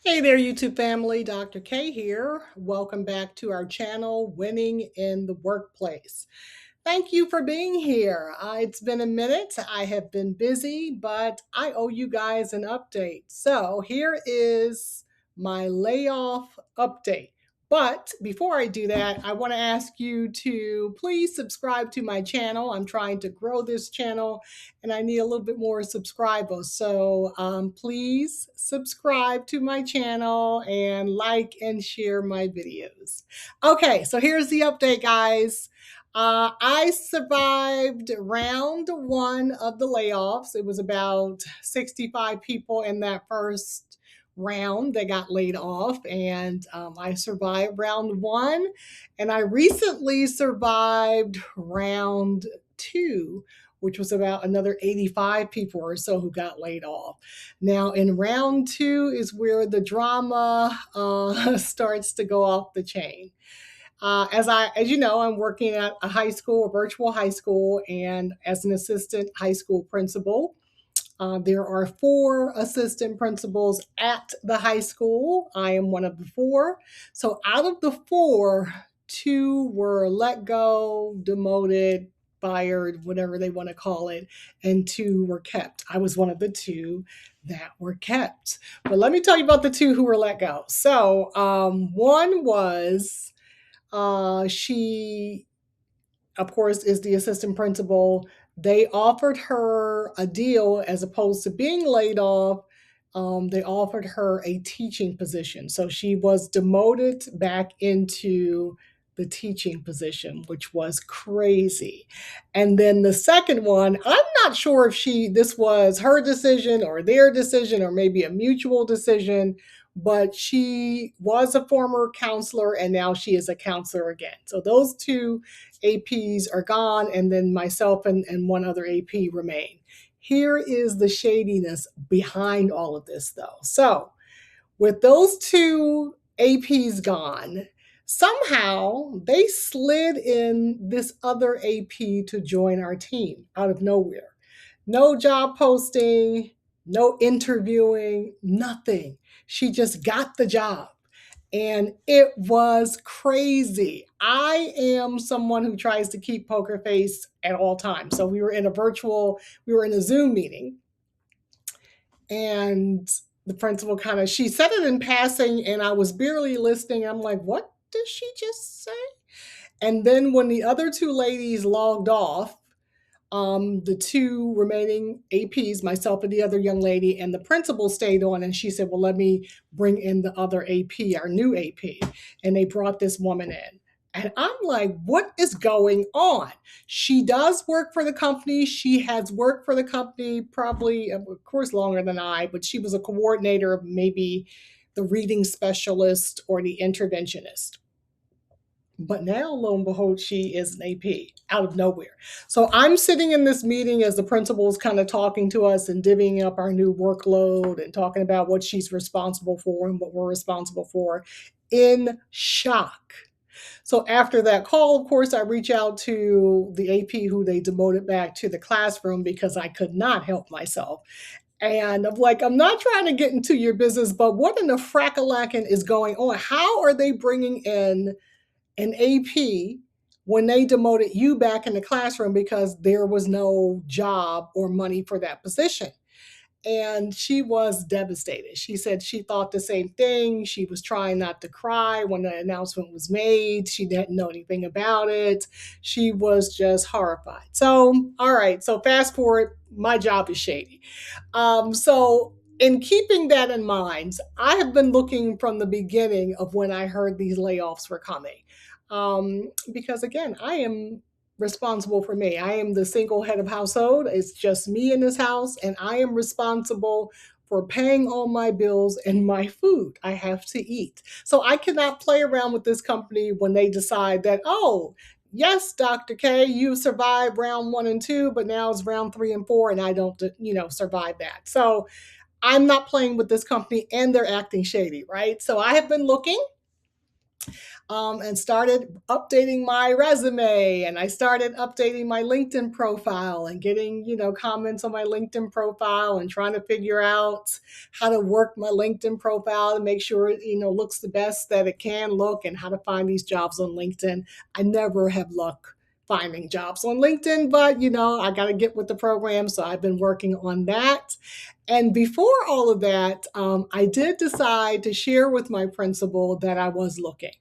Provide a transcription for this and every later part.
Hey there, YouTube family. Dr. K here. Welcome back to our channel, Winning in the Workplace. Thank you for being here. It's been a minute. I have been busy, but I owe you guys an update. So here is my layoff update. But before I do that, I want to ask you to please subscribe to my channel. I'm trying to grow this channel and I need a little bit more subscribers. So please subscribe to my channel and like and share my videos. Okay, so here's the update, guys. I survived round one of the layoffs. It was about 65 people in that first round that got laid off, and I survived round one. And I recently survived round two, which was about another 85 people or so who got laid off. Now, in round two is where the drama starts to go off the chain. As you know, I'm working at a high school, a virtual high school, and as an assistant high school principal. There are 4 assistant principals at the high school. I am one of the 4. So out of the 4, 2 were let go, demoted, fired, whatever they want to call it, and 2 were kept. I was one of the 2 that were kept. But let me tell you about the 2 who were let go. So one was she, of course, is the assistant principal. They offered her a deal as opposed to being laid off. They offered her a teaching position. So she was demoted back into the teaching position, which was crazy. And then the second one, I'm not sure if this was her decision or their decision or maybe a mutual decision, but she was a former counselor and now she is a counselor again. So those 2 APs are gone, and then myself and one other AP remain. Here is the shadiness behind all of this, though. So, with those 2 APs gone, somehow they slid in this other AP to join our team out of nowhere. No job posting, no interviewing, nothing. She just got the job. And it was crazy. I am someone who tries to keep poker face at all times. So we were in a Zoom meeting, and the principal she said it in passing, and I was barely listening. I'm like, what did she just say? And then when the other 2 ladies logged off, the 2 remaining APs, myself and the other young lady, and the principal stayed on, and she said, well, let me bring in the other AP, our new AP. And they brought this woman in. And I'm like, what is going on? She does work for the company. She has worked for the company probably, of course, longer than I, but she was a coordinator of maybe the reading specialist or the interventionist. But now, lo and behold, she is an AP out of nowhere. So I'm sitting in this meeting as the principal's kind of talking to us and divvying up our new workload and talking about what she's responsible for and what we're responsible for, in shock. So after that call, of course, I reach out to the AP who they demoted back to the classroom because I could not help myself. And I'm like, I'm not trying to get into your business, but what in the frackalacken is going on? How are they bringing in an AP when they demoted you back in the classroom because there was no job or money for that position? And she was devastated. She said she thought the same thing. She was trying not to cry when the announcement was made. She didn't know anything about it. She was just horrified. So, all right. So, fast forward, my job is shady. So, in keeping that in mind, I have been looking from the beginning of when I heard these layoffs were coming. Because again, I am responsible for me. I am the single head of household. It's just me in this house, and I am responsible for paying all my bills and my food I have to eat. So I cannot play around with this company when they decide that, oh, yes, Dr. K, you survived round 1 and 2, but now it's round 3 and 4, and I don't, survive that. So I'm not playing with this company, and they're acting shady, right? So I have been looking. and started updating my resume, and I started updating my LinkedIn profile and getting, comments on my LinkedIn profile and trying to figure out how to work my LinkedIn profile to make sure it, looks the best that it can look, and how to find these jobs on LinkedIn. I never have luck finding jobs on LinkedIn, but I got to get with the program. So I've been working on that. And before all of that, I did decide to share with my principal that I was looking,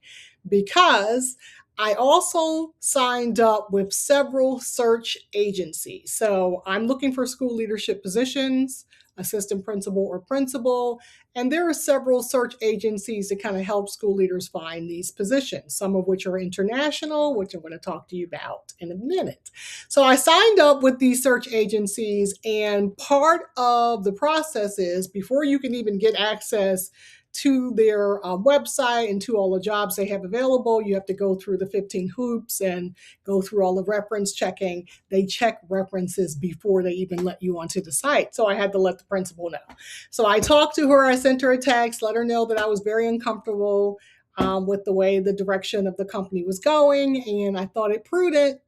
because I also signed up with several search agencies. So I'm looking for school leadership positions, assistant principal or principal. And there are several search agencies that kind of help school leaders find these positions, some of which are international, which I'm going to talk to you about in a minute. So I signed up with these search agencies, and part of the process is, before you can even get access to their website and to all the jobs they have available, you have to go through the 15 hoops and go through all the reference checking. They check references before they even let you onto the site. So I had to let the principal know. So I talked to her, I sent her a text, let her know that I was very uncomfortable with the way the direction of the company was going. And I thought it prudent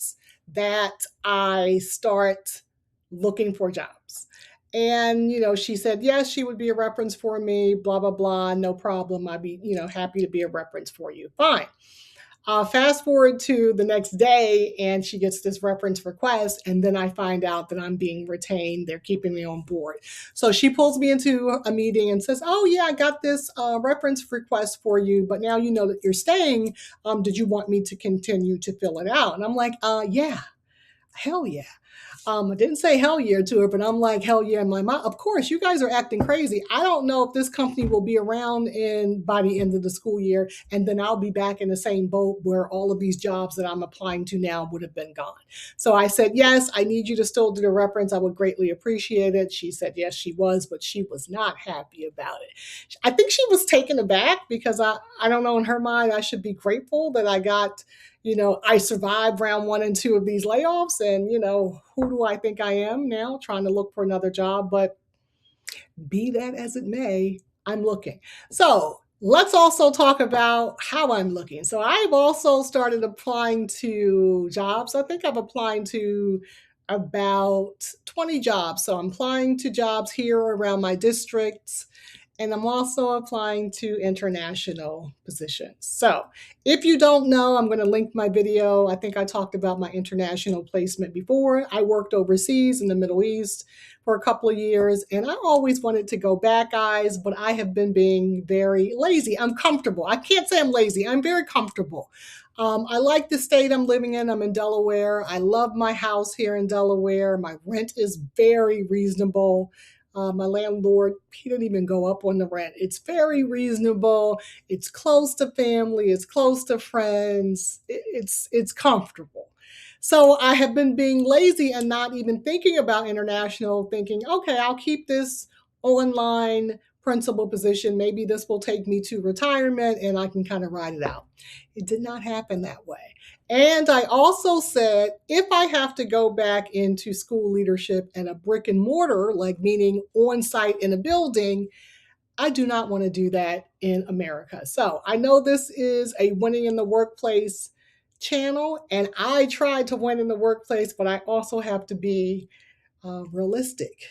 that I start looking for jobs. And, she said, yes, she would be a reference for me, blah, blah, blah. No problem. I'd be, happy to be a reference for you. Fine. Fast forward to the next day, and she gets this reference request. And then I find out that I'm being retained. They're keeping me on board. So she pulls me into a meeting and says, oh, yeah, I got this reference request for you. But now you know that you're staying. Did you want me to continue to fill it out? And I'm like, yeah, hell yeah. I didn't say hell yeah to her, but I'm like, hell yeah in my mind. Of course, you guys are acting crazy. I don't know if this company will be around by the end of the school year, and then I'll be back in the same boat where all of these jobs that I'm applying to now would have been gone. So I said, yes, I need you to still do the reference. I would greatly appreciate it. She said, yes, she was, but she was not happy about it. I think she was taken aback, because I don't know, in her mind, I should be grateful that I survived round 1 and 2 of these layoffs. And, who do I think I am now, trying to look for another job? But be that as it may, I'm looking. So let's also talk about how I'm looking. So I've also started applying to jobs. I think I've applied to about 20 jobs. So I'm applying to jobs here around my districts, and I'm also applying to international positions. So if you don't know, I'm going to link my video. I think I talked about my international placement before. I worked overseas in the Middle East for a couple of years, and I always wanted to go back, guys, but I have been being very lazy. I'm comfortable. I can't say I'm lazy. I'm very comfortable. I like the state I'm living in. I'm in Delaware. I love my house here in Delaware. My rent is very reasonable. My landlord, he didn't even go up on the rent. It's very reasonable. It's close to family. It's close to friends. It's comfortable. So I have been being lazy and not even thinking about international, thinking, okay, I'll keep this online principal position. Maybe this will take me to retirement and I can kind of ride it out. It did not happen that way. And I also said, if I have to go back into school leadership and a brick and mortar, like meaning on site in a building, I do not want to do that in America. So I know this is a winning in the workplace channel, and I try to win in the workplace, but I also have to be realistic.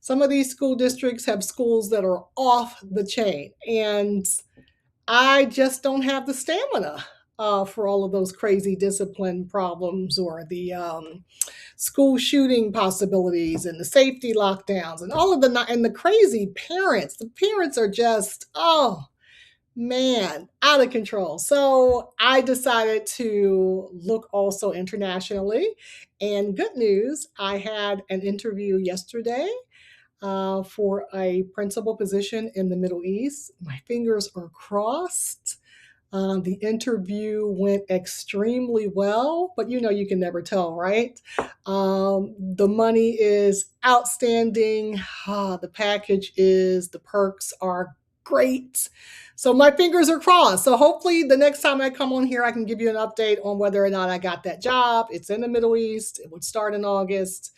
Some of these school districts have schools that are off the chain, and I just don't have the stamina for all of those crazy discipline problems, or the school shooting possibilities and the safety lockdowns and all of and the crazy parents. The parents are just, oh man, out of control. So I decided to look also internationally. And good news, I had an interview yesterday for a principal position in the Middle East. My fingers are crossed. The interview went extremely well, but you can never tell, right? The money is outstanding. The perks are great. So my fingers are crossed. So hopefully the next time I come on here, I can give you an update on whether or not I got that job. It's in the Middle East. It would start in August.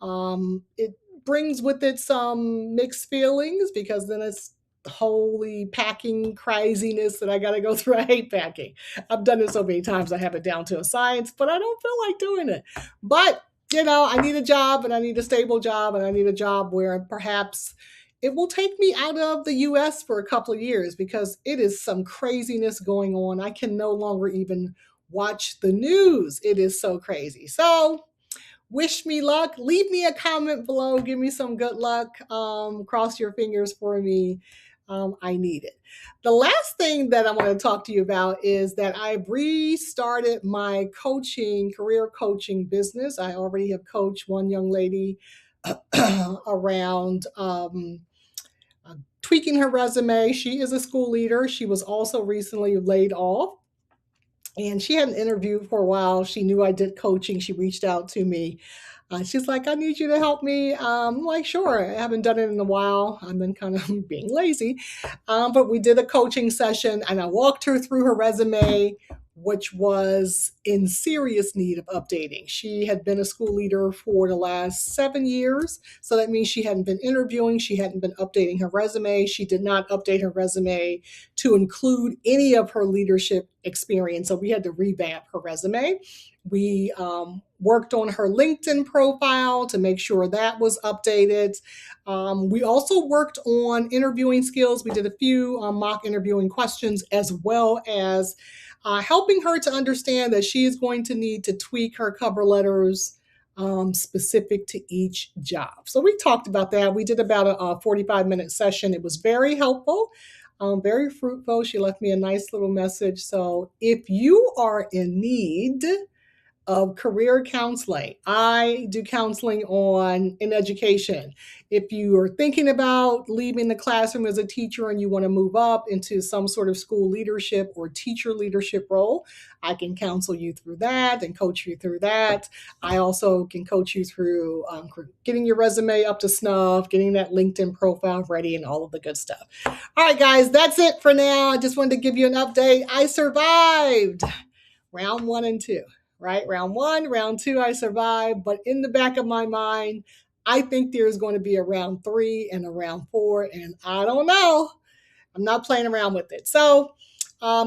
It brings with it some mixed feelings, because then it's holy packing craziness that I got to go through. I hate packing. I've done it so many times. I have it down to a science, but I don't feel like doing it. But, I need a job, and I need a stable job, and I need a job where perhaps it will take me out of the US for a couple of years, because it is some craziness going on. I can no longer even watch the news. It is so crazy. So, wish me luck. Leave me a comment below. Give me some good luck. Cross your fingers for me. I need it. The last thing that I want to talk to you about is that I've restarted my career coaching business. I already have coached one young lady around tweaking her resume. She is a school leader. She was also recently laid off, and she hadn't interviewed for a while. She knew I did coaching. She reached out to me. She's like, I need you to help me. I'm like, sure. I haven't done it in a while. I've been kind of being lazy. But we did a coaching session, and I walked her through her resume, which was in serious need of updating. She had been a school leader for the last 7 years. So that means she hadn't been interviewing. She hadn't been updating her resume. She did not update her resume to include any of her leadership experience. So we had to revamp her resume. We worked on her LinkedIn profile to make sure that was updated. We also worked on interviewing skills. We did a few mock interviewing questions, as well as helping her to understand that she is going to need to tweak her cover letters specific to each job. So we talked about that. We did about a 45-minute session. It was very helpful. Very fruitful. She left me a nice little message. So if you are in need of career counseling, I do counseling in education. If you are thinking about leaving the classroom as a teacher and you want to move up into some sort of school leadership or teacher leadership role, I can counsel you through that and coach you through that. I also can coach you through getting your resume up to snuff, getting that LinkedIn profile ready, and all of the good stuff. All right, guys, that's it for now. I just wanted to give you an update. I survived round 1 and 2. Right? Round 1, round 2, I survived. But in the back of my mind, I think there's going to be a round 3 and a round 4. And I don't know. I'm not playing around with it. So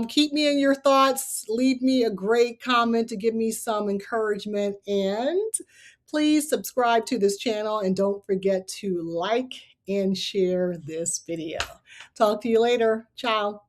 keep me in your thoughts. Leave me a great comment to give me some encouragement. And please subscribe to this channel. And don't forget to like and share this video. Talk to you later. Ciao.